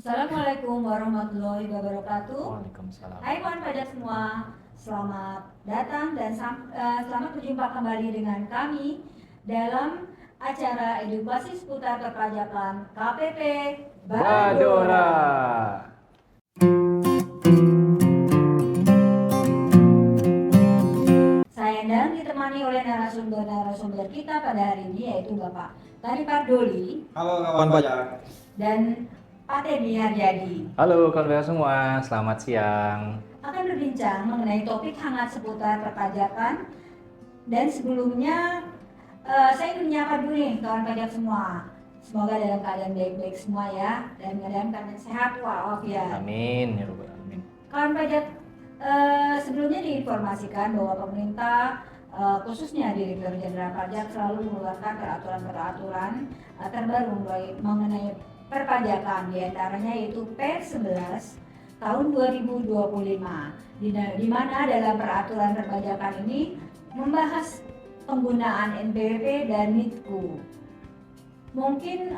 Assalamualaikum warahmatullahi wabarakatuh. Waalaikumsalam. Hai kawan pajak semua, selamat datang dan selamat berjumpa kembali dengan kami dalam acara edukasi seputar perpajakan KPP Badora. Saya Endang ditemani oleh narasumber kita pada hari ini, yaitu Bapak Tari Pardoli. Halo kawan pajak. Dan Pak Teddy Haryadi. Halo kawan-kawan semua, selamat siang. Akan berbincang mengenai topik hangat seputar perpajakan. Dan sebelumnya saya ingin menyapa dulu nih kawan pajak semua. Semoga dalam keadaan baik-baik semua ya, dan dalam keadaan sehat walafiat. Amin ya Rabbal alamin. Kawan pajak, sebelumnya diinformasikan bahwa pemerintah khususnya Direktur Jenderal Pajak selalu mengeluarkan peraturan-peraturan terbaru mengenai perpajakan, diantaranya yaitu Per 11 tahun 2025, di mana dalam peraturan perpajakan ini membahas penggunaan NPWP dan NITKU. Mungkin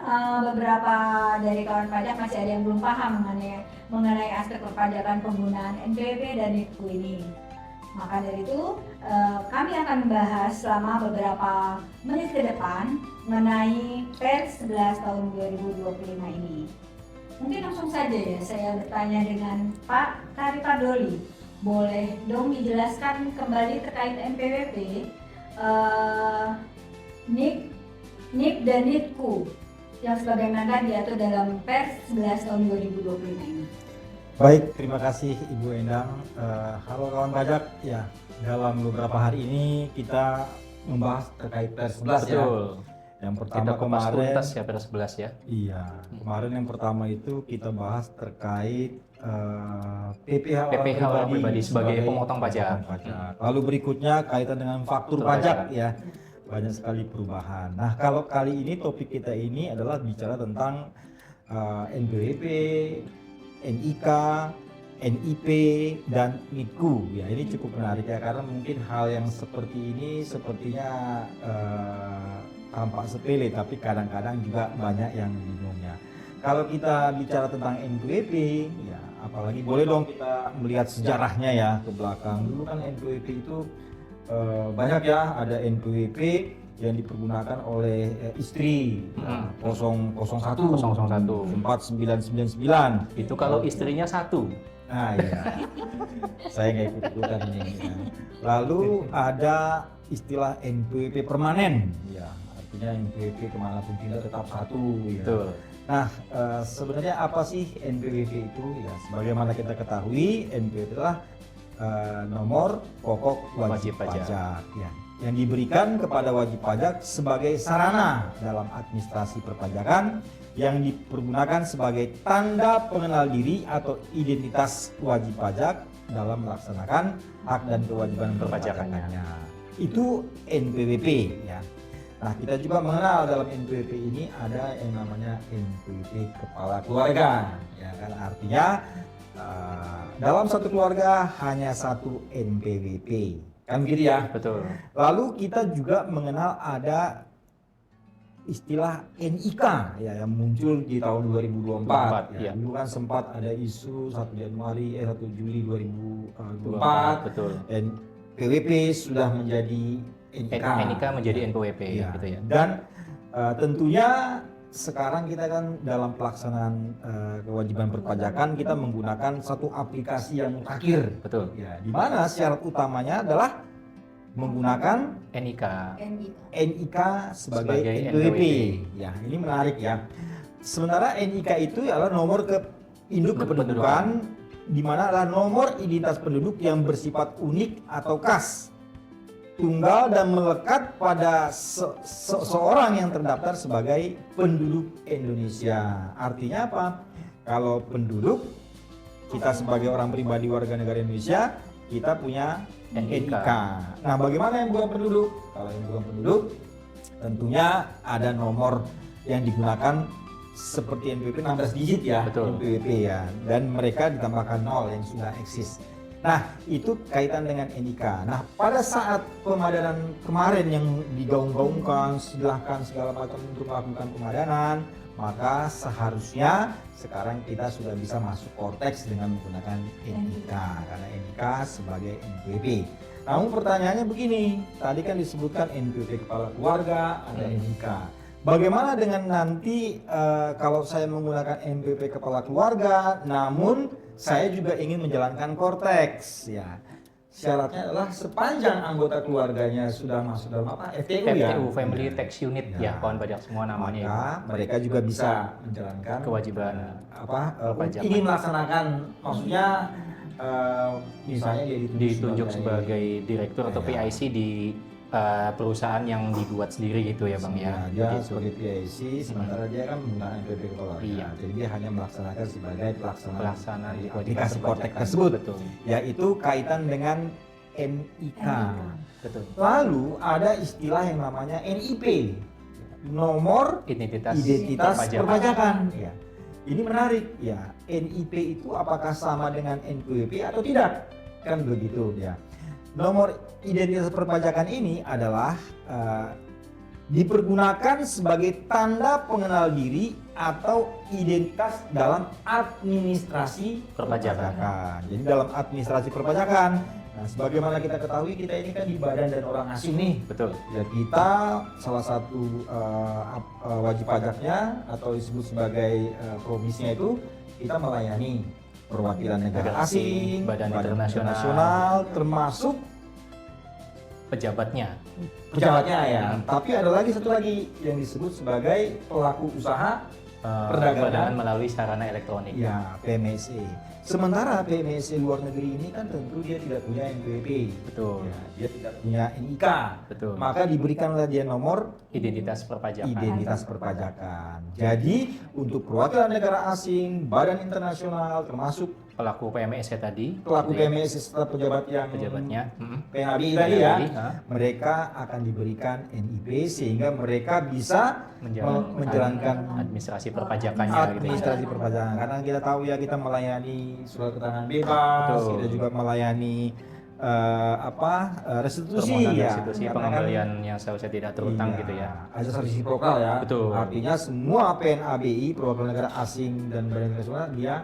beberapa dari kawan pajak masih ada yang belum paham mengenai aspek perpajakan penggunaan NPWP dan NITKU ini. Maka dari itu kami akan membahas selama beberapa menit ke depan mengenai Per 11 tahun 2025 ini. Mungkin langsung saja ya saya bertanya dengan Pak Tari Pardoli. Boleh dong dijelaskan kembali terkait NPWP, NIK dan NITKU yang sebagaimana diatur dalam Per 11 tahun 2025 ini. Baik, terima kasih Ibu Endang. Halo kawan pajak. Ya, dalam beberapa hari ini kita membahas terkait Per 11 ya. Yang pertama Kita kupas kemarin tuntas ya Per 11 ya. Iya, kemarin yang pertama itu kita bahas terkait PPh orang pribadi sebagai pemotong pajak. Lalu berikutnya kaitan dengan faktur pajak ya. Banyak sekali perubahan. Nah, kalau kali ini topik kita ini adalah bicara tentang NPWP, NIK, NIP, dan NITKU. Ya, ini cukup menarik ya, karena mungkin hal yang seperti ini sepertinya tampak sepele, tapi kadang-kadang juga banyak yang bingungnya. Kalau kita bicara tentang NPWP, ya apalagi boleh dong kita melihat sejarahnya ya ke belakang. Dulu kan NPWP itu banyak ya, ada NPWP yang dipergunakan oleh istri 001 4999. Itu kalau istrinya satu. Nah iya, saya nggak ikut-ikutan ini ya. Lalu ada istilah NPWP permanen ya, artinya NPWP kemanapun tidak tetap satu ya. Betul. Nah, sebenarnya apa sih NPWP itu ya? Sebagaimana kita ketahui, NPWP adalah nomor pokok wajib pajak ya, yang diberikan kepada wajib pajak sebagai sarana dalam administrasi perpajakan yang dipergunakan sebagai tanda pengenal diri atau identitas wajib pajak dalam melaksanakan hak dan kewajiban perpajakannya. Itu NPWP ya. Nah, kita juga mengenal dalam NPWP ini ada yang namanya NPWP kepala keluarga ya kan, artinya dalam satu keluarga hanya satu NPWP, kan begitu ya? Betul. Lalu kita juga mengenal ada istilah NIK ya, yang muncul di tahun 2024 ya. Ya. Dulu kan sempat ada isu 1 Juli 2024. Betul. NPWP sudah menjadi NIK. NIK menjadi NPWP ya. gitu ya. Dan tentunya sekarang kita kan dalam pelaksanaan kewajiban perpajakan kita menggunakan satu aplikasi yang mutakhir. Betul. Ya, di mana syarat utamanya adalah menggunakan NIK. NIK sebagai NPWP. Ya, ini menarik ya. Sementara NIK itu adalah nomor induk kependudukan, di mana adalah nomor identitas penduduk yang bersifat unik atau khas, tunggal dan melekat pada seseorang yang terdaftar sebagai penduduk Indonesia. Artinya apa? Kalau penduduk, kita sebagai orang pribadi warga negara Indonesia, kita punya NIK. Nah, bagaimana yang bukan penduduk? Kalau yang bukan penduduk, tentunya ada nomor yang digunakan seperti NPWP 16 digit ya. Betul. NPWP ya, dan mereka ditambahkan 0 yang sudah eksis. Nah, itu kaitan dengan NIK. Nah, pada saat pemadanan kemarin yang digaung-gaungkan, silahkan segala macam untuk melakukan pemadanan, maka seharusnya sekarang kita sudah bisa masuk Cortex dengan menggunakan NIK, karena NIK sebagai NPWP. Namun pertanyaannya begini, tadi kan disebutkan NPWP kepala keluarga, ada NIK. Bagaimana dengan nanti kalau saya menggunakan NPWP kepala keluarga, namun saya juga ingin menjalankan Cortex, ya. Syaratnya adalah sepanjang anggota keluarganya sudah masuk dalam apa? FTU ya. FTU, Family Tax Unit ya, kawan pajak semua namanya. Maka mereka juga bisa menjalankan Kewajiban perpajakan. ingin melaksanakan, maksudnya misalnya dia ditunjuk sebagai direktur atau Ya. PIC di perusahaan yang dibuat sendiri gitu ya Bang ya. Dia Gitu. sebagai PIC, sementara dia kan menggunakan NPWP keluarga. Iya. Jadi dia hanya melaksanakan sebagai Pelaksanaan dari kewajiban aplikasi Cortex perpajakan. tersebut, Betul. yaitu kaitan dengan NIK. Betul. Lalu ada istilah yang namanya NIP, nomor Identitas perpajakan. Ya. Ini menarik ya. NIP itu apakah sama dengan NPWP atau tidak? Kan begitu ya. Nomor identitas perpajakan ini adalah dipergunakan sebagai tanda pengenal diri atau identitas dalam administrasi perpajakan. Jadi dalam administrasi perpajakan, nah sebagaimana kita ketahui kita ini kan di badan dan orang asing nih. Betul. Ya kita salah satu wajib pajaknya atau disebut sebagai provisinya itu kita melayani perwakilan negara asing, badan internasional, internasional, termasuk pejabatnya. ya. Tapi ada lagi satu lagi yang disebut sebagai pelaku usaha Perdagangan melalui sarana elektronik. ya, PMSE. Sementara PMSE luar negeri ini kan tentu dia tidak punya NPWP. Betul. Ya, dia tidak punya NIK. Betul. Maka diberikanlah dia nomor Identitas perpajakan. identitas perpajakan. Jadi untuk perwakilan negara asing, badan internasional, termasuk Pelaku PMSE tadi. pelaku gitu ya, PMS serta pejabatnya. PNABI tadi ya, PNABI, mereka akan diberikan NIP sehingga mereka bisa menjalankan administrasi perpajakannya gitu ya. administrasi perpajakan. Karena kita tahu ya kita melayani surat keterangan bebas, Betul. kita juga melayani restitusi Permohonan ya, restitusi karena kan pengembalian yang seharusnya tidak terutang iya, gitu ya. Asas resiprokal ya. Betul. Artinya semua PNABI perwakilan negara asing dan badan internasional dia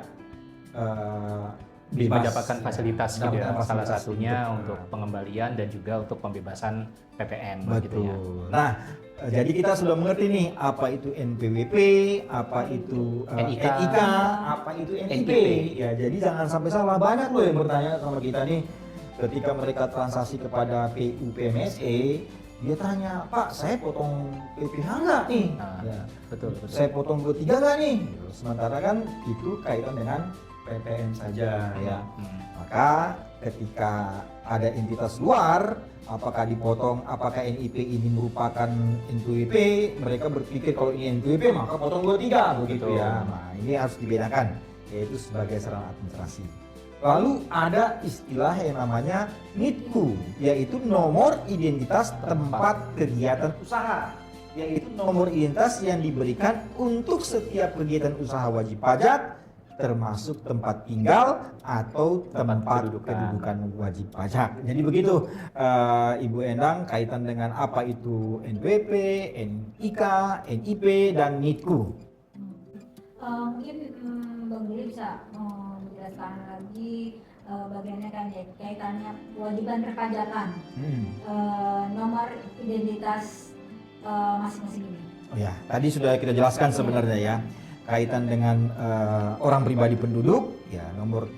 bebas Mendapatkan fasilitas gitu ya. Mendapatkan Salah fasilitas satunya gitu. untuk pengembalian dan juga untuk pembebasan PPN gitu Betul. ya. Nah, jadi kita sudah mengerti nih apa itu NPWP, apa itu NIK, NIK, apa itu NIP. NIP. Ya, jadi jangan sampai salah. Banyak loh yang bertanya sama kita nih ketika mereka transaksi kepada PU PMSE, dia tanya, "Pak, saya potong PPh nggak nih?" Nah, Ya. betul, betul. Saya potong 23 nggak nih? Sementara kan itu kaitan dengan PPN saja ya. Maka ketika ada entitas luar, apakah dipotong, apakah NIP ini merupakan NPWP, mereka berpikir kalau ini NPWP maka potong 23 begitu Betul. ya. Nah, ini harus dibedakan, yaitu sebagai sarana administrasi. Lalu ada istilah yang namanya NITKU, yaitu nomor identitas tempat kegiatan usaha, yaitu nomor identitas yang diberikan untuk setiap kegiatan usaha wajib pajak, termasuk tempat tinggal atau tempat kedudukan wajib pajak. Jadi begitu Ibu Endang kaitan dengan apa itu NPWP, NIK, NIP, dan NITKU. Mungkin Bang Billy bisa menjelaskan lagi bagiannya kan ya, kaitannya kewajiban perpajakan, nomor identitas masing-masing ini. Oh ya, tadi sudah kita jelaskan sebenarnya ya, kaitan dengan orang pribadi penduduk, ya nomor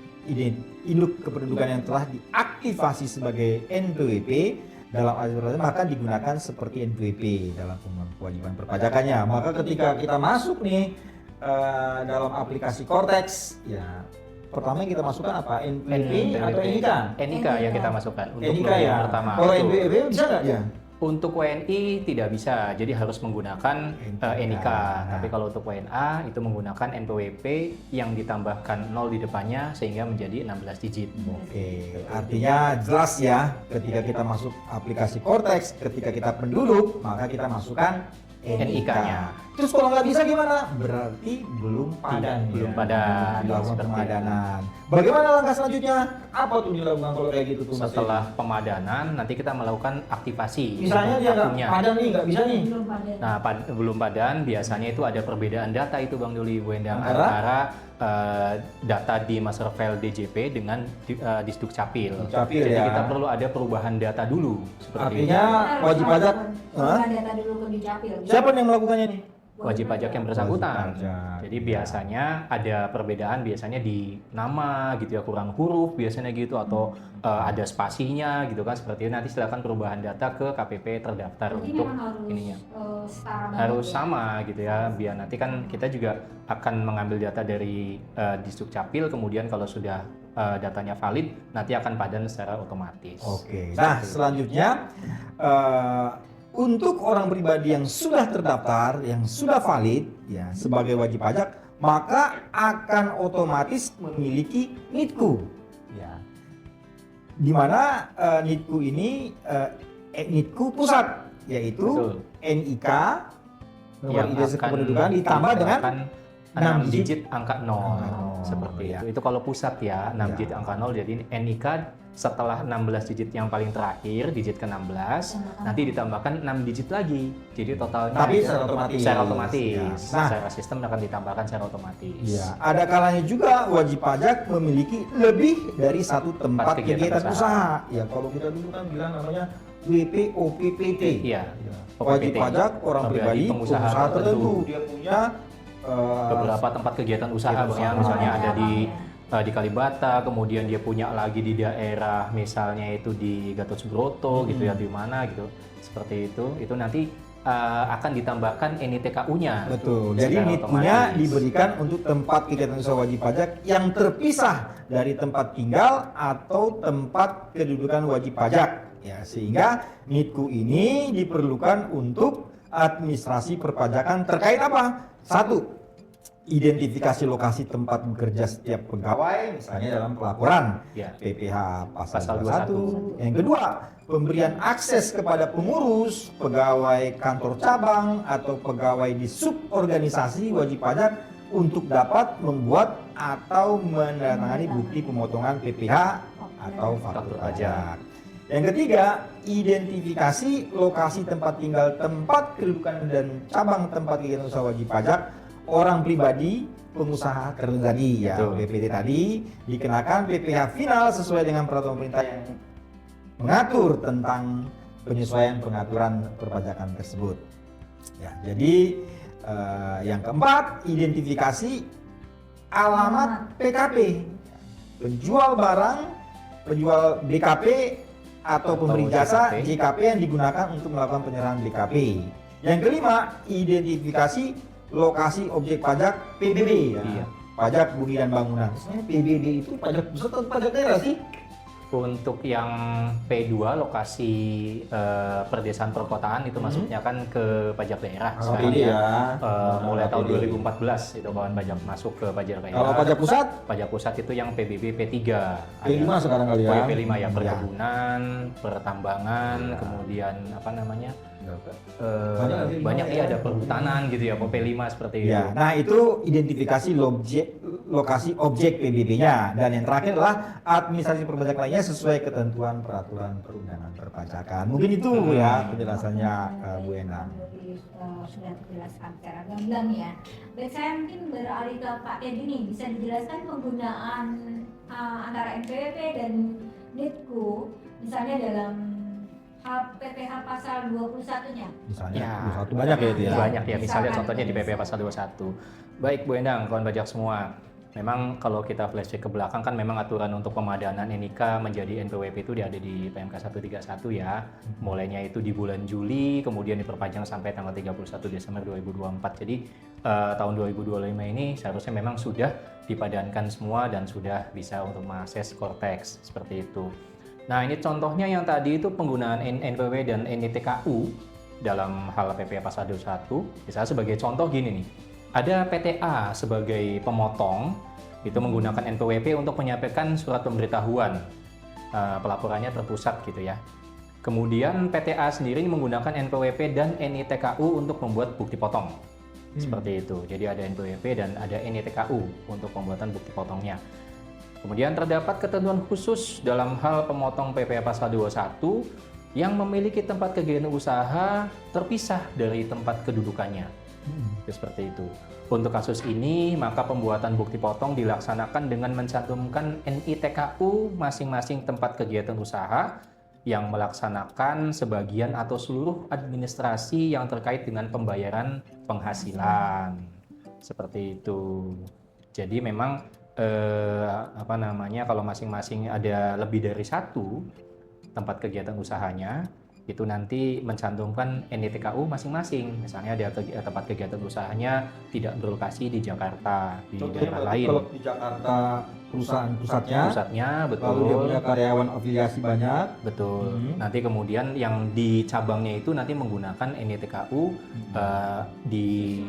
induk kependudukan yang telah diaktifasi sebagai NPWP dalam aturan maka digunakan seperti NPWP dalam kewajiban perpajakannya. Maka ketika kita masuk nih dalam aplikasi Cortex, ya pertama yang kita masukkan apa? NPWP atau NIK? NIK yang kita masukkan untuk NIK login ya. pertama. Kalau Betul. NPWP bisa nggak ya? Untuk WNI tidak bisa, jadi harus menggunakan NIK. Tapi kalau untuk WNA itu menggunakan NPWP yang ditambahkan 0 di depannya sehingga menjadi 16 digit. Oke, artinya jelas ya ketika kita masuk aplikasi Cortex, ketika kita penduduk, maka kita masukkan NIK-nya. Terus kalau nggak bisa gimana? Berarti belum padan. Belum padan, Dilakukan seperti pemadanan. Bagaimana langkah selanjutnya? Apa tuh dilakukan kalau kayak gitu tuh? Mas Setelah pemadanan, nanti kita melakukan aktivasi. Edi? Misalnya dia nggak akunnya. padan nih, nggak bisa nih. Belum pada. Nah, belum padan, biasanya itu ada perbedaan data itu Bang Duli, Bu Endang, Antara? antara data di master file DJP dengan di Dukcapil. Dukcapil, Jadi ya. kita perlu ada perubahan data dulu. Seperti Artinya Harus wajib pajak, perubahan data dulu ke Dukcapil. siapa yang melakukannya nih? wajib pajak yang bersangkutan. Wajib pajak, Jadi ya. biasanya ada perbedaan biasanya di nama gitu ya, kurang huruf biasanya gitu, atau ada spasinya gitu kan, seperti itu. Nanti silakan perubahan data ke KPP terdaftar Jadi untuk memang harus ininya. setara banget Harus ya. sama gitu ya, biar nanti kan kita juga akan mengambil data dari Dukcapil, kemudian kalau sudah datanya valid nanti akan padan secara otomatis. Oke. Nah, selanjutnya untuk orang pribadi yang sudah terdaftar, yang sudah valid ya sebagai wajib pajak, maka akan otomatis memiliki NITKU. Ya. Di mana NITKU ini NITKU pusat, yaitu Betul. NIK nomor Yang identitas akan kependudukan ditambah dengan dikenakan 6 6 digit angka 0. Angka 0, Seperti ya. itu kalau pusat ya, 6 Ya. digit angka 0. Jadi NIK setelah 16 digit yang paling terakhir, digit ke-16, nanti ditambahkan 6 digit lagi. Jadi totalnya Tapi itu secara otomatis. secara otomatis. Ya. Nah, Secara sistem akan ditambahkan secara otomatis. ya, ada kalanya juga wajib pajak memiliki lebih dari satu tempat kegiatan kegiatan usaha. usaha. Ya, kalau kita dulu kan bilang namanya WPOPPT. Iya. Wajib OPPT. pajak orang pribadi pengusaha tertentu. Dia punya Beberapa tempat kegiatan usaha, kegiatan Bang, ya. usaha. Misalnya ada Ya. di Kalibata, kemudian dia punya lagi di daerah misalnya itu di Gatot Subroto gitu ya, di mana gitu, seperti itu nanti akan ditambahkan NITKU-nya. Betul. Jadi secara NITKU-nya otomatis. diberikan untuk tempat kegiatan usaha wajib pajak yang terpisah dari tempat tinggal atau tempat kedudukan wajib pajak. Ya, sehingga NITKU ini diperlukan untuk administrasi perpajakan terkait apa? Satu, identifikasi lokasi tempat bekerja setiap pegawai, misalnya dalam pelaporan Ya. PPh pasal Pasal 21. Yang kedua, pemberian akses kepada pengurus, pegawai kantor cabang atau pegawai di suborganisasi wajib pajak untuk dapat membuat atau menandatangani bukti pemotongan PPh atau faktur pajak. Yang ketiga, identifikasi lokasi tempat tinggal, tempat kedudukan dan cabang tempat kegiatan usaha wajib pajak orang pribadi, pengusaha tertentu tadi ya, Betul. PPT tadi dikenakan PPh final sesuai dengan peraturan pemerintah yang mengatur tentang penyesuaian pengaturan perpajakan tersebut. Ya, jadi yang keempat, identifikasi alamat PKP, penjual barang, penjual BKP atau pemberi jasa JKP. JKP yang digunakan untuk melakukan penyerahan BKP. Yang kelima, identifikasi lokasi objek pajak PBB ya. Iya. Pajak bumi dan bangunan. Sebenarnya PBB itu pajak pusat atau pajak daerah sih? Untuk yang P2 lokasi perdesaan perkotaan itu masuknya kan ke pajak daerah. Kalau sekarang PD ya. mulai tahun PD. 2014 itu kawan pajak masuk ke pajak daerah. Kalau pajak pusat, Pajak pusat itu yang PBB P3. P5 sekarang kali ya. Oh, ya, P5 ya, Ya. perkebunan, pertambangan, Ya. kemudian apa namanya? Banyak banyak ya. ya, ada perhutanan gitu ya, P5 seperti itu. Ya, nah itu identifikasi lokasi objek PBB-nya, dan yang terakhir adalah administrasi perpajakan lainnya sesuai ketentuan peraturan perundangan perpajakan. Mungkin itu ya penjelasannya Bu Endang. Jadi, sudah dijelaskan secara gamblang ya. Baik, saya mungkin beralih ke Pak Teddy nih, bisa dijelaskan penggunaan antara NPWP dan NITKU misalnya dalam PPh pasal 21-nya. Misalnya, Ya. satu banyak ya itu ya. Banyak ya, misalnya Misalkan contohnya di PP pasal 21. Baik Bu Endang, kawan pajak semua. Memang kalau kita flashback ke belakang kan memang aturan untuk pemadanan NIK menjadi NPWP itu ada di PMK 131 ya. Mulainya itu di bulan Juli, kemudian diperpanjang sampai tanggal 31 Desember 2024. Jadi tahun 2025 ini seharusnya memang sudah dipadankan semua dan sudah bisa untuk mengakses Cortex seperti itu. Nah, ini contohnya yang tadi itu penggunaan NPW dan NITKU dalam hal PP pasal 21. Misalnya sebagai contoh gini nih. Ada PTA sebagai pemotong itu menggunakan NPWP untuk menyampaikan surat pemberitahuan, pelaporannya terpusat gitu ya. Kemudian PTA sendiri menggunakan NPWP dan NITKU untuk membuat bukti potong. Seperti itu. Jadi ada NPWP dan ada NITKU untuk pembuatan bukti potongnya. Kemudian terdapat ketentuan khusus dalam hal pemotong PPh pasal 21 yang memiliki tempat kegiatan usaha terpisah dari tempat kedudukannya. Seperti itu. Untuk kasus ini, maka pembuatan bukti potong dilaksanakan dengan mencantumkan NITKU masing-masing tempat kegiatan usaha yang melaksanakan sebagian atau seluruh administrasi yang terkait dengan pembayaran penghasilan. Seperti itu. Jadi memang kalau masing-masing ada lebih dari satu tempat kegiatan usahanya, itu nanti mencantumkan NITKU masing-masing. Misalnya ada tempat kegiatan usahanya tidak berlokasi di Jakarta, di daerah lain. Kalau di Jakarta perusahaan pusatnya, betul. Lalu dia punya karyawan afiliasi banyak. Betul. Nanti kemudian yang di cabangnya itu nanti menggunakan NITKU di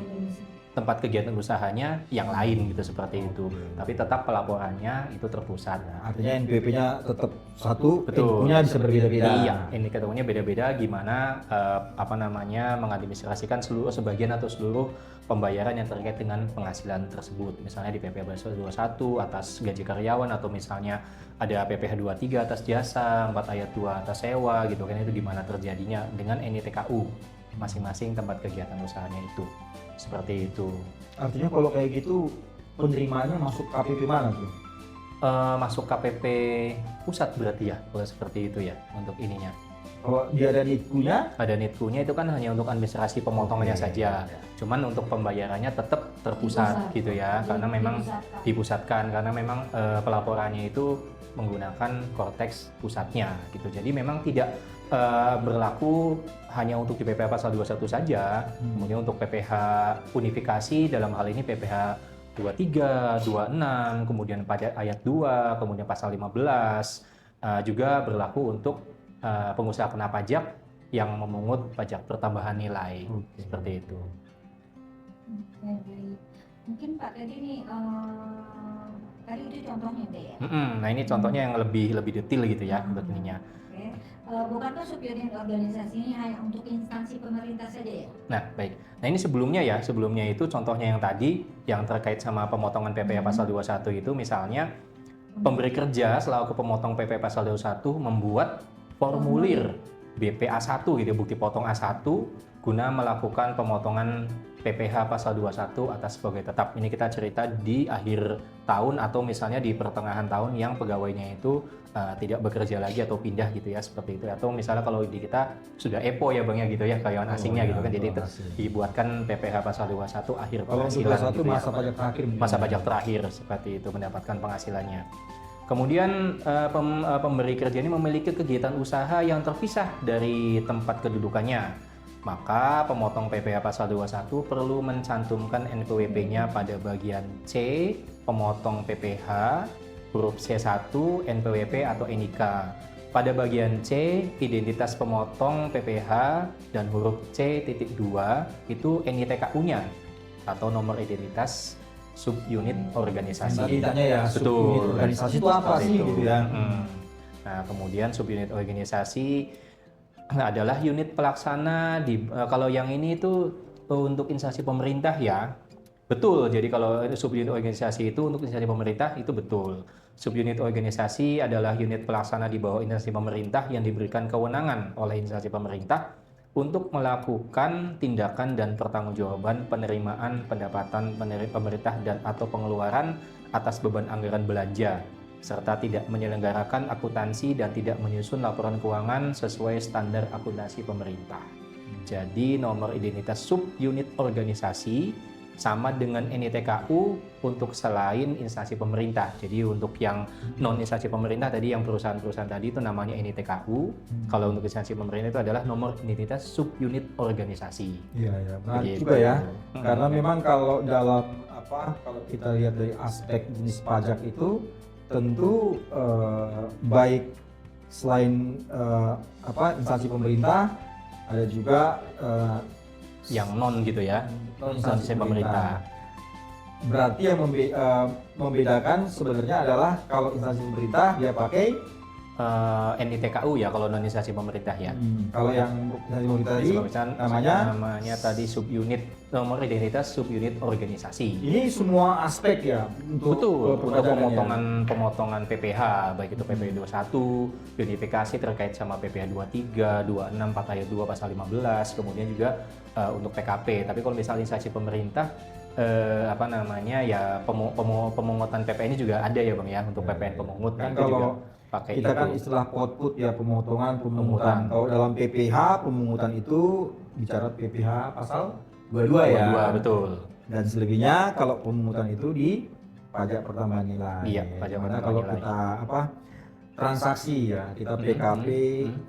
tempat kegiatan usahanya yang lain gitu, seperti itu. Tapi tetap pelaporannya itu terpusat. Artinya NPWP-nya tetap satu, betul. NITKU-nya bisa berbeda-beda. Iya, NITKU-nya beda-beda gimana mengadministrasikan sebagian atau seluruh pembayaran yang terkait dengan penghasilan tersebut. Misalnya di PPh pasal 21 atas gaji karyawan, atau misalnya ada PPh 23 atas jasa, 4 ayat 2 atas sewa gitu kan, itu gimana terjadinya dengan NITKU masing-masing tempat kegiatan usahanya itu. Seperti itu. Artinya kalau kayak gitu penerimaannya masuk KPP mana tuh? Masuk KPP pusat berarti ya, kalau seperti itu ya untuk ininya. Kalau dia ada NITKU-nya? Ada NITKU-nya itu kan hanya untuk administrasi pemotongannya saja. Cuman untuk pembayarannya tetap terpusat gitu ya, karena memang dipusatkan karena memang pelaporannya itu menggunakan korteks pusatnya gitu. Jadi memang tidak berlaku hanya untuk di PPh pasal 21 saja, kemudian untuk PPh unifikasi dalam hal ini PPh 23, 26, kemudian pada ayat 2, kemudian pasal 15 juga berlaku untuk pengusaha kena pajak yang memungut pajak pertambahan nilai. Seperti itu. Mungkin Pak tadi nih tadi itu contohnya deh ya. Nah ini contohnya yang lebih detail gitu ya untuk ininya. Bukankah subunit organisasi ini hanya untuk instansi pemerintah saja ya? Nah, baik. Nah, ini sebelumnya itu contohnya yang tadi yang terkait sama pemotongan PPh pasal 21 itu misalnya pemberi kerja selaku pemotong PPh pasal 21 membuat formulir BPA1 gitu, bukti potong A1 guna melakukan pemotongan PPh pasal 21 atas pegawai tetap. Ini kita cerita di akhir tahun atau misalnya di pertengahan tahun yang pegawainya itu tidak bekerja lagi atau pindah gitu ya, seperti itu. Atau misalnya kalau di kita sudah EPO ya Bang ya gitu ya, karyawan asingnya gitu kan, jadi dibuatkan PPh pasal 21 akhir penghasilan gitu ya. Masa pajak terakhir seperti itu mendapatkan penghasilannya. Kemudian pemberi kerja ini memiliki kegiatan usaha yang terpisah dari tempat kedudukannya. Maka pemotong PPh pasal 21 perlu mencantumkan NPWP-nya pada bagian C, pemotong PPh, huruf C1, NPWP atau NIK. Pada bagian C, identitas pemotong PPh dan huruf C.2 itu NITKU-nya atau nomor identitas subunit organisasi. Tadi ditanya ya, subunit organisasi itu apa sih gitu ya. Nah, kemudian subunit organisasi adalah unit pelaksana kalau yang ini itu untuk instansi pemerintah ya. Betul. Jadi kalau subunit organisasi itu untuk instansi pemerintah itu betul. Subunit organisasi adalah unit pelaksana di bawah instansi pemerintah yang diberikan kewenangan oleh instansi pemerintah untuk melakukan tindakan dan pertanggungjawaban penerimaan pendapatan pemerintah dan atau pengeluaran atas beban anggaran belanja, serta tidak menyelenggarakan akuntansi dan tidak menyusun laporan keuangan sesuai standar akuntansi pemerintah. Jadi nomor identitas subunit organisasi sama dengan NITKU untuk selain instansi pemerintah. Jadi untuk yang non instansi pemerintah tadi, yang perusahaan-perusahaan tadi itu namanya NITKU. Kalau untuk instansi pemerintah itu adalah nomor identitas subunit organisasi. Iya, menarik juga ya. Karena memang kalau dalam kalau kita lihat dari aspek jenis pajak itu tentu baik selain instansi pemerintah ada juga yang non gitu ya, non instansi pemerintah. Berarti yang membedakan sebenarnya adalah kalau instansi pemerintah dia pakai NITKU ya kalau non instansi pemerintah ya. Kalau yang tadi namanya tadi subunit nomor identitas subunit organisasi. Ini semua aspek ya untuk Betul, untuk perpajakan pemotongan PPh, baik itu PPh 21, unifikasi terkait sama PPh 23, 26, 4 ayat 2 pasal 15, kemudian juga untuk PKP. Tapi kalau misalnya instansi pemerintah ya pemungutan PPN ini juga ada ya Bang ya untuk PPN pemungut. Kan itu kalau juga pakai kita itu. kan istilah output ya pemotongan. Pemungutan. Kalau dalam PPh pemungutan itu bicara PPh pasal 22 ya. 22, betul. Dan selebihnya kalau pemungutan itu di pajak pertambahan nilai. Iya, pajak Karena pertambahan kalau nilai. kita transaksi ya, kita PKP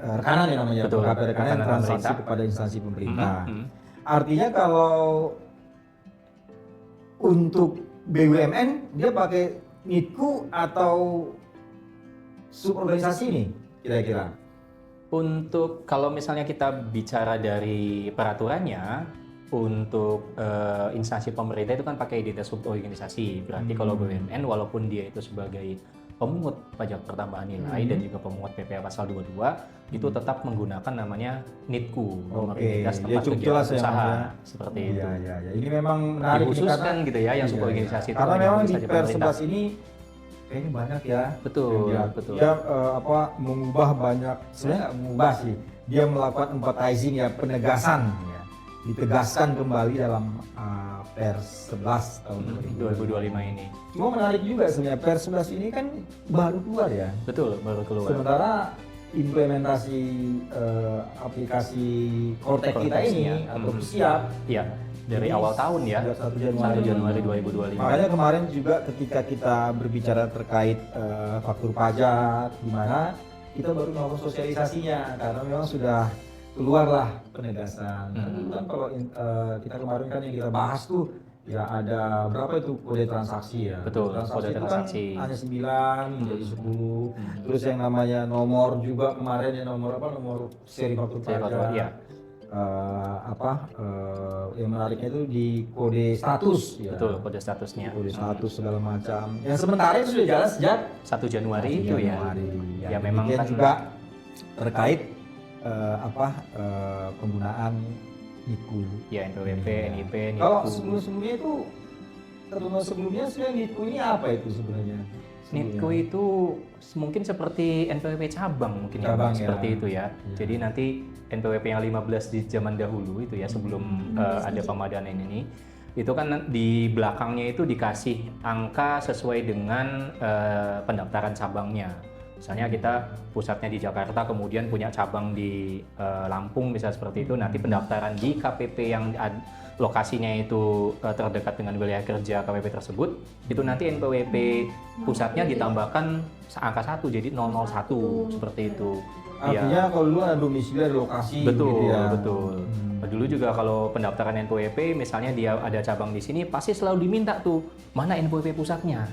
rekanan ya namanya. Betul, PKP rekanan rekanan transaksi pemerintah. kepada instansi pemerintah. Hmm. Artinya kalau untuk BUMN dia pakai NITKU atau suborganisasi nih kira-kira? Untuk kalau misalnya kita bicara dari peraturannya, untuk instansi pemerintah itu kan pakai identitas suborganisasi. Berarti kalau BUMN walaupun dia itu sebagai pemungut pajak pertambahan nilai dan juga pemungut PPh pasal 22 itu tetap menggunakan namanya NITKU, nomor identitas tempat cukup kegiatan jelas ya, usaha, Mas, ya. seperti Iya, itu. iya, iya. Ini memang menarik ini Dikhususkan gitu ya yang suborganisasi itu karena hanya memang di instansi Per pemerintah. 11 ini kayaknya banyak ya. Betul, Dia, betul. Dia mengubah banyak, sebenarnya nggak mengubah sih. Dia melakukan emphasizing ya, penegasan ya. Ditegaskan kembali dalam Per 11 tahun 2025 ini. Cuma menarik juga sebenarnya Per 11 ini kan baru keluar ya. Betul, baru keluar. Sementara implementasi aplikasi Kortek kita ini Korteksnya, atau siap Iya, dari ini awal tahun ya. 1 1 Januari 2025. Makanya kemarin juga ketika kita berbicara terkait faktur pajak, di mana kita baru melakukan sosialisasinya karena memang sudah keluarlah penegasan. Tapi kan kalau kita kemarin kan yang kita bahas tuh ya ada berapa itu kode transaksi ya. Betul, kode itu transaksi. kan hanya 9 menjadi 10. Terus yang namanya nomor juga kemarin ya nomor seri faktur Seri faktur, pajak. iya. Yang menariknya itu di kode status ya. Betul, kode statusnya. Kode status segala macam. Yang sementara itu sudah jalan sejak 1 Januari itu ya. Ya, memang demikian kan juga terkait penggunaan NITKU. ya NPWP, NIP, NITKU. Kalau sebelumnya itu terutama sebelumnya sebenarnya NITKU ini apa itu sebenarnya? NITKU itu mungkin seperti NPWP cabang mungkin Cabang, ya. seperti itu ya. Jadi nanti NPWP yang 15 di zaman dahulu itu ya sebelum ada pemadanan ini itu kan di belakangnya itu dikasih angka sesuai dengan pendaftaran cabangnya. Misalnya kita pusatnya di Jakarta kemudian punya cabang di Lampung bisa seperti itu, nanti pendaftaran di KPP yang lokasinya itu terdekat dengan wilayah kerja KPP tersebut itu nanti NPWP pusatnya ditambahkan angka 1 jadi 001 seperti itu. Artinya kalau dulu ada domisili ada lokasi Betul, gitu ya. betul. Dulu juga kalau pendaftaran NPWP misalnya dia ada cabang di sini pasti selalu diminta tuh mana NPWP pusatnya.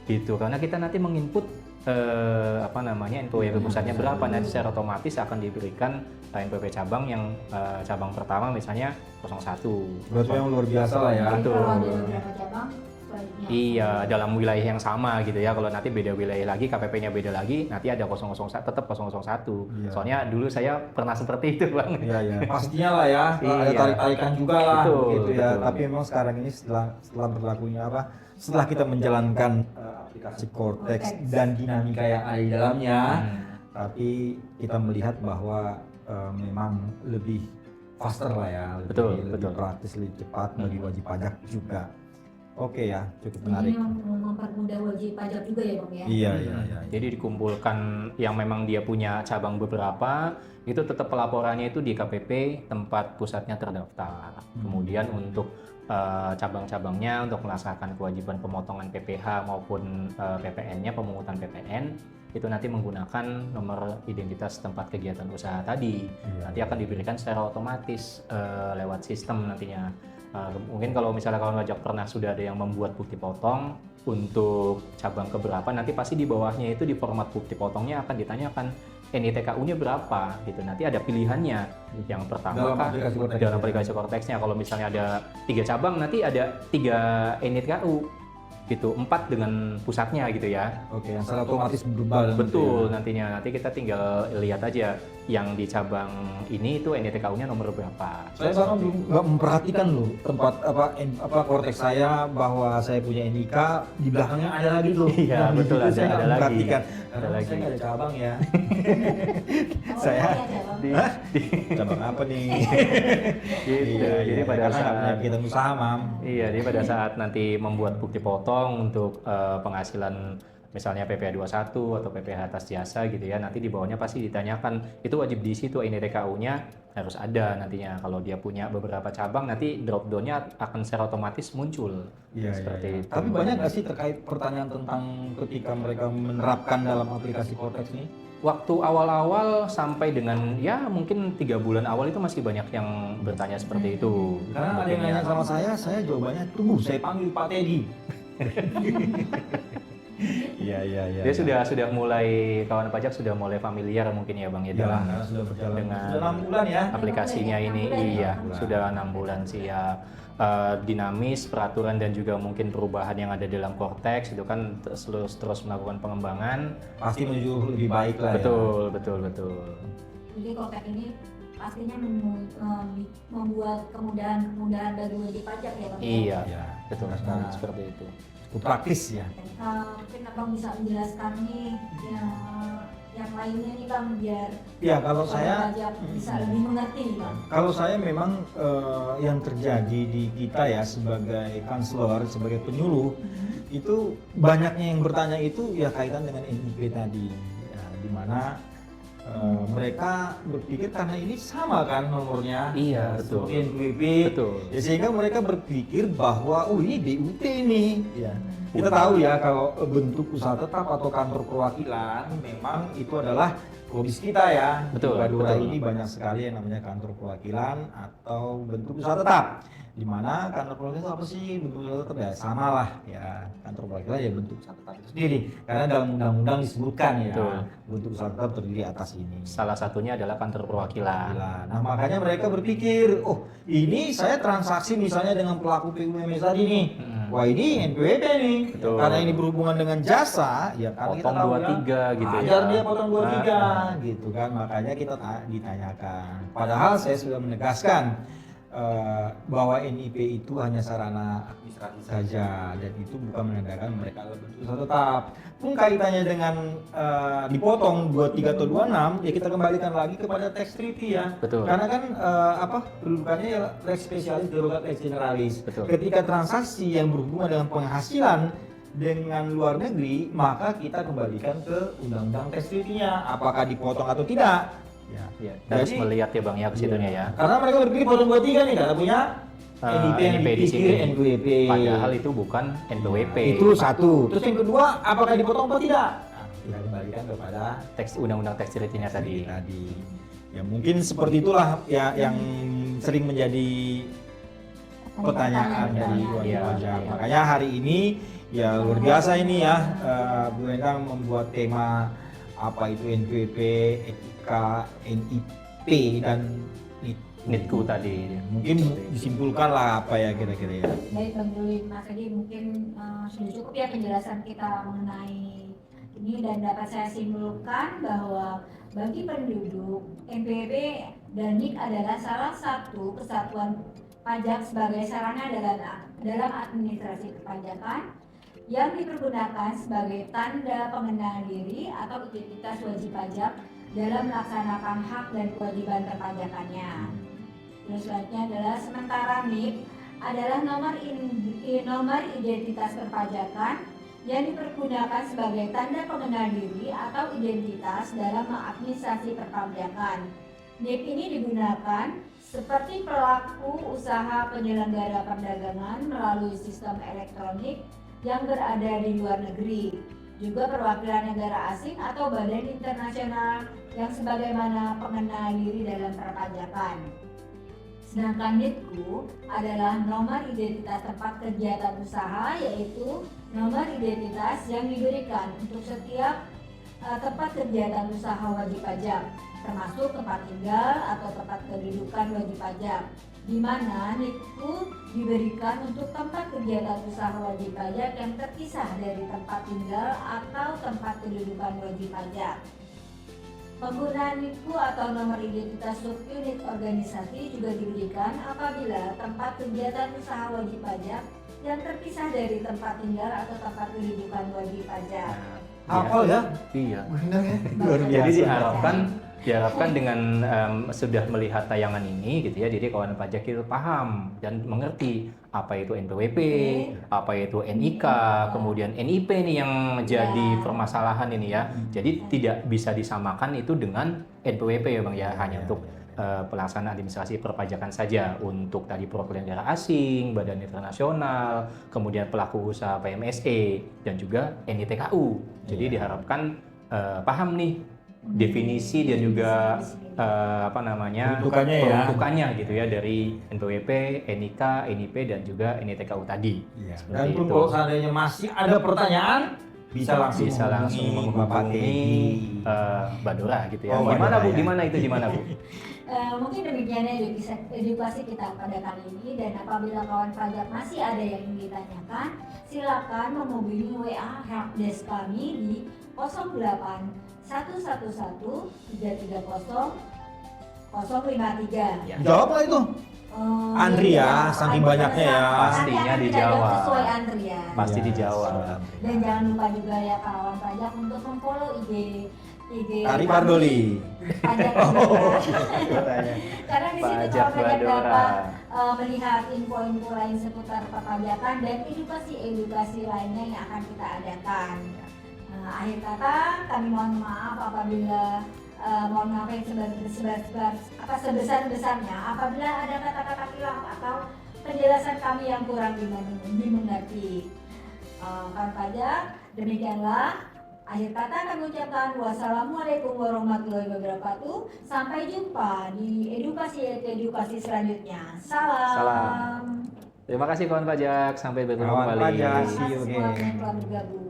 Gitu karena kita nanti menginput NPWP pusatnya berapa, nanti secara otomatis akan diberikan NPWP cabang yang cabang pertama misalnya 01. Berarti yang luar biasa lah ya. Betul. Kalau ada beberapa cabang, selanjutnya. Iya, dalam wilayah yang sama gitu ya. Kalau nanti beda wilayah lagi, KPP-nya beda lagi, nanti ada 001, tetap 001. Iya. Soalnya dulu saya pernah seperti itu, Bang. Iya, iya. Pastinya lah ya. Ada Iya. tarik-tarikan juga lah Betul, gitu ya. betul. Tapi memang sekarang ini setelah berlakunya setelah kita menjalankan aplikasi Cortex dan dinamika yang ada di dalamnya, tapi kita melihat bahwa memang lebih faster lah ya, lebih Betul. praktis, lebih cepat bagi wajib pajak juga. Oke ya, cukup Jadi menarik. mempermudah wajib pajak juga ya Bang ya. Iya. Jadi dikumpulkan yang memang dia punya cabang beberapa, itu tetap pelaporannya itu di KPP tempat pusatnya terdaftar. Kemudian untuk cabang-cabangnya untuk melaksanakan kewajiban pemotongan PPh maupun PPN-nya, pemungutan PPN, itu nanti menggunakan nomor identitas tempat kegiatan usaha tadi. Iya. Nanti akan diberikan secara otomatis lewat sistem nantinya. Mungkin kalau misalnya kawan pajak pernah sudah ada yang membuat bukti potong untuk cabang keberapa, nanti pasti di bawahnya itu di format bukti potongnya akan ditanyakan NITKU-nya berapa gitu. Nanti ada pilihannya. Yang pertama dalam aplikasi Cortex-nya kalau misalnya ada 3 cabang nanti ada 3 NITKU gitu 4 dengan pusatnya gitu ya. Oke, yang secara otomatis berubah. Betul, nantinya nanti kita tinggal lihat aja yang di cabang ini itu NITKU-nya nomor berapa. Saya sekarang belum nggak memperhatikan loh tempat apa korteks saya bahwa saya punya NIK di belakangnya ada lagi tuh. Iya, Yang betul, itu saya ada nggak lagi. memperhatikan. Ada Karena lagi. saya nggak ada cabang ya. Oh, Saya iya, Bang. Hah? Cabang apa nih? Gitu. Iya, Jadi pada karena nggak saat punya kegiatan usaha, Mam. Iya, jadi pada saat nanti membuat bukti potong untuk penghasilan misalnya PPh 21 atau PPh atas jasa gitu ya, nanti di bawahnya pasti ditanyakan itu wajib diisi tuh NITKU-nya harus ada nantinya. Kalau dia punya beberapa cabang nanti drop down-nya akan secara otomatis muncul. Iya, Seperti iya. itu. Tapi banyak nggak sih terkait pertanyaan tentang ketika mereka menerapkan dalam aplikasi korteks ini? Waktu awal-awal sampai dengan ya mungkin 3 bulan awal itu masih banyak yang bertanya seperti itu. Karena ada yang Mungkin ya. nanya sama saya jawabannya tunggu saya panggil Pak Teddy. Iya iya iya. Dia sudah mulai kawan pajak sudah mulai familiar mungkin ya Bang ya Iya, dalam karena sudah berjalan dengan sudah 6 bulan ya. aplikasinya ini. 6 bulan ya? Iya, 6 bulan. sudah 6 bulan sih ya. Dinamis peraturan dan juga mungkin perubahan yang ada dalam Cortex itu kan terus melakukan pengembangan. Pasti menuju lebih baik lah Betul, betul, betul. Jadi Cortex ini pastinya membuat kemudahan bagi wajib pajak ya Bang? Iya, Iya. betul Karena- sekali seperti itu. ya. Cukup praktis ya. Mungkin Abang bisa menjelaskan nih yang lainnya nih Bang biar Ya kalau saya pajak bisa lebih mengerti Bang. Kalau saya memang yang terjadi di kita ya sebagai kanselor, sebagai penyuluh itu banyaknya yang bertanya itu ya kaitan dengan NIP tadi, ya, di mana mereka berpikir karena ini sama kan nomornya, Iya, ya, betul. seperti NPWP, Betul. ya, sehingga mereka berpikir bahwa oh ini BUT nih, ya. Kita tahu ya kalau bentuk usaha tetap atau kantor perwakilan memang itu adalah hobis kita ya. Betul, Di Madura betul. ini banyak sekali yang namanya kantor perwakilan atau bentuk usaha tetap. Di mana kantor perwakilan itu apa sih? Bentuk usaha tetap ya sama lah ya. Kantor perwakilan ya bentuk usaha tetap itu sendiri. Karena dalam undang-undang disebutkan ya Betul. bentuk usaha tetap terdiri atas ini. Salah satunya adalah kantor perwakilan. Nah makanya mereka berpikir, oh ini saya transaksi misalnya dengan pelaku PUMS tadi nih. Wah ini NPWP nih. Betul. Karena ini berhubungan dengan jasa, ya kan kita Potong tahu 23 gitu ya. Ajar dia potong 23 Nah. gitu kan. Makanya kita ditanyakan. Padahal saya sudah menegaskan bahwa NIP itu hanya sarana administrasi saja dan itu bukan menandakan mereka adalah bentuk usaha tetap. Pun kaitannya dengan dipotong 23 atau 26 ya kita kembalikan lagi kepada tax treaty ya. Betul. Karena kan kedudukannya ya lex spesialis derogat lex generalis. Betul. Ketika transaksi yang berhubungan dengan penghasilan dengan luar negeri, maka kita kembalikan ke undang-undang tax treaty-nya apakah dipotong atau tidak. Ya. Ya, kita harus Jadi- melihat ya Bang ya ke situnya ya. Karena mereka berpikir potong 23 nih karena punya NIP NIP di sini. NPWP. Padahal itu bukan NPWP. Itu satu. Terus yang kedua, apakah dipotong atau tidak? Nah, kita kembalikan kepada Teks undang-undang teks treaty-nya tadi. Ya mungkin seperti itulah ya yang sering menjadi pertanyaan dari wajib Iya, pajak. iya. Makanya hari ini ya luar biasa ini ya Bu Endang membuat tema apa itu NPWP, etika, NIP dan NITKU tadi. mungkin disimpulkan lah apa ya kira-kira ya. Baik Bang Juli, Mas Edi mungkin sudah cukup ya penjelasan kita mengenai ini dan dapat saya simpulkan bahwa bagi penduduk NPWP dan NIK adalah salah satu kesatuan pajak sebagai sarana dalam administrasi perpajakan yang dipergunakan sebagai tanda pengenal diri atau identitas wajib pajak dalam melaksanakan hak dan kewajiban perpajakannya. Terus selanjutnya adalah sementara NIK adalah nomor identitas perpajakan yang dipergunakan sebagai tanda pengenal diri atau identitas dalam mengadministrasi perpajakan. NIK ini digunakan seperti pelaku usaha penyelenggara perdagangan melalui sistem elektronik yang berada di luar negeri, juga perwakilan negara asing atau badan internasional yang sebagaimana pengenal diri dalam perpajakan. Sedangkan NITKU adalah nomor identitas tempat kegiatan usaha, yaitu nomor identitas yang diberikan untuk setiap tempat kegiatan usaha wajib pajak, termasuk tempat tinggal atau tempat kedudukan wajib pajak, di mana NIPU diberikan untuk tempat kegiatan usaha wajib pajak yang terpisah dari tempat tinggal atau tempat kedudukan wajib pajak. Penggunaan NIPU atau nomor identitas subunit organisasi juga diberikan apabila tempat kegiatan usaha wajib pajak yang terpisah dari tempat tinggal atau tempat kedudukan wajib pajak. Hafal ya? Iya. Benar ya? Luar biasa. Jadi diharapkan dengan sudah melihat tayangan ini gitu ya, jadi kawan pajak itu paham dan mengerti apa itu NPWP, apa itu NIK, kemudian NIP nih yang jadi permasalahan ini ya. Jadi tidak bisa disamakan itu dengan NPWP ya Bang ya, hanya untuk pelaksanaan administrasi perpajakan saja untuk tadi perwakilan daerah asing, badan internasional, kemudian pelaku usaha PMSE dan juga NITKU. Jadi diharapkan paham nih definisi dan juga peruntukannya gitu ya dari NPWP, NIK, NIP dan juga NITKU tadi. Iya. Dan pun kalau seandainya masih ada pertanyaan bisa langsung menghubungi Badora gitu ya. Oh, Gimana Badora, Bu? ya. Gimana Bu? Mungkin demikian edukasi kita pada kali ini, dan apabila kawan pajak masih ada yang ingin ditanyakan, silakan menghubungi WA helpdesk kami di 08 111 330 053. Jawablah itu. Andri ya, saking banyaknya ya. Pastinya dijawab. Sesuai Andri ya. Pasti Iya, dijawab. Dan jangan lupa juga ya kawan pajak untuk memfollow IG Ari Pardoli. Pajak Badora. Karena di situ Pajak kawan pajak Badora. dapat melihat info-info lain seputar perpajakan dan edukasi lainnya yang akan kita adakan. Akhir kata, kami mohon maaf apabila yang sebesar-besarnya apabila ada kata-kata hilaf atau penjelasan kami yang kurang dimengerti. Kawan pajak, demikianlah akhir kata kami ucapkan wassalamualaikum warahmatullahi wabarakatuh. Sampai jumpa di edukasi selanjutnya. Salam. Terima kasih kawan pajak, sampai bertemu Kawan kembali. pajak, Terima see you kasih semua again. yang telah bergabung.